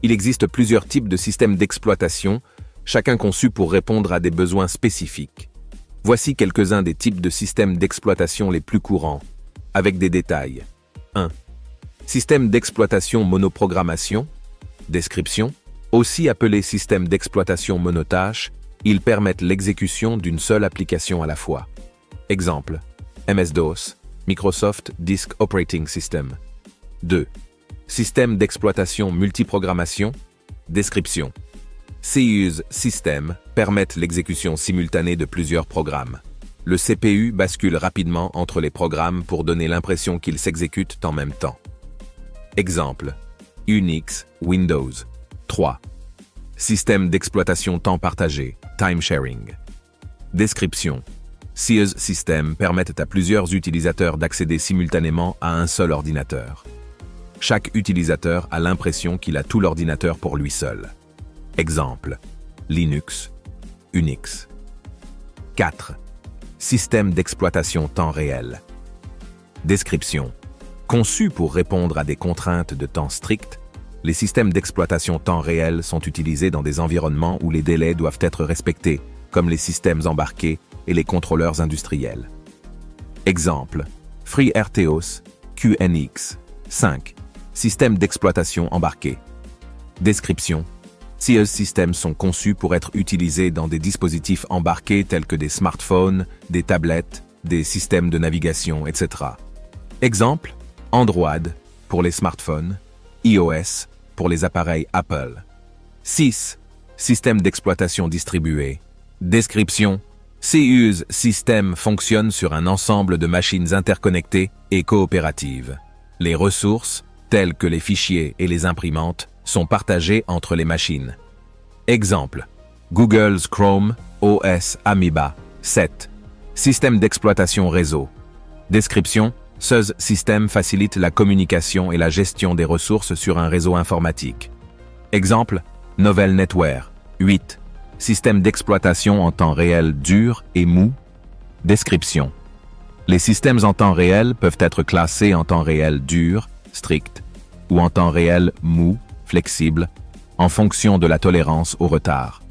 Il existe plusieurs types de systèmes d'exploitation, chacun conçu pour répondre à des besoins spécifiques. Voici quelques-uns des types de systèmes d'exploitation les plus courants, avec des détails. 1. Système d'exploitation monoprogrammation. Description. Aussi appelés systèmes d'exploitation monotâche, ils permettent l'exécution d'une seule application à la fois. Exemple. MS-DOS, Microsoft Disk Operating System. 2. Système d'exploitation multiprogrammation. Description. CUS systèmes permettent l'exécution simultanée de plusieurs programmes. Le CPU bascule rapidement entre les programmes pour donner l'impression qu'ils s'exécutent en même temps. Exemple. Unix, Windows. 3. Système d'exploitation temps partagé, time sharing. Description. CUS systèmes permettent à plusieurs utilisateurs d'accéder simultanément à un seul ordinateur. Chaque utilisateur a l'impression qu'il a tout l'ordinateur pour lui seul. Exemple. Linux, Unix. 4. Système d'exploitation temps réel. Description. Conçus pour répondre à des contraintes de temps strictes, les systèmes d'exploitation temps réel sont utilisés dans des environnements où les délais doivent être respectés, comme les systèmes embarqués et les contrôleurs industriels. Exemple. FreeRTOS, QNX. 5. Système d'exploitation embarqué. Description. CUS systèmes sont conçus pour être utilisés dans des dispositifs embarqués tels que des smartphones, des tablettes, des systèmes de navigation, etc. Exemple. Android pour les smartphones, iOS pour les appareils Apple. 6. Système d'exploitation distribué. Description. CUS système fonctionne sur un ensemble de machines interconnectées et coopératives. Les ressources, telles que les fichiers et les imprimantes, sont partagées entre les machines. Exemple. Google's Chrome OS Amoeba 7. Système d'exploitation réseau. Description. CUS système facilite la communication et la gestion des ressources sur un réseau informatique. Exemple. Novell NetWare 8. Système d'exploitation en temps réel dur et mou. Description. Les systèmes en temps réel peuvent être classés en temps réel dur, strict, ou en temps réel mou, flexible, en fonction de la tolérance au retard.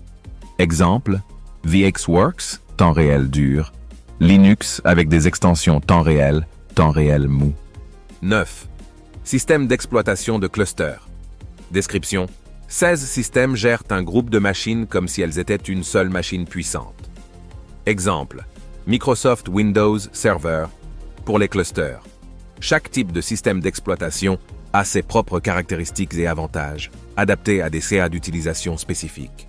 Exemple. VxWorks, temps réel dur. Linux avec des extensions temps réel mou. 9. Système d'exploitation de cluster. Description. 16 systèmes gèrent un groupe de machines comme si elles étaient une seule machine puissante. Exemple. Microsoft Windows Server pour les clusters. Chaque type de système d'exploitation a ses propres caractéristiques et avantages, adaptés à des CA d'utilisation spécifiques.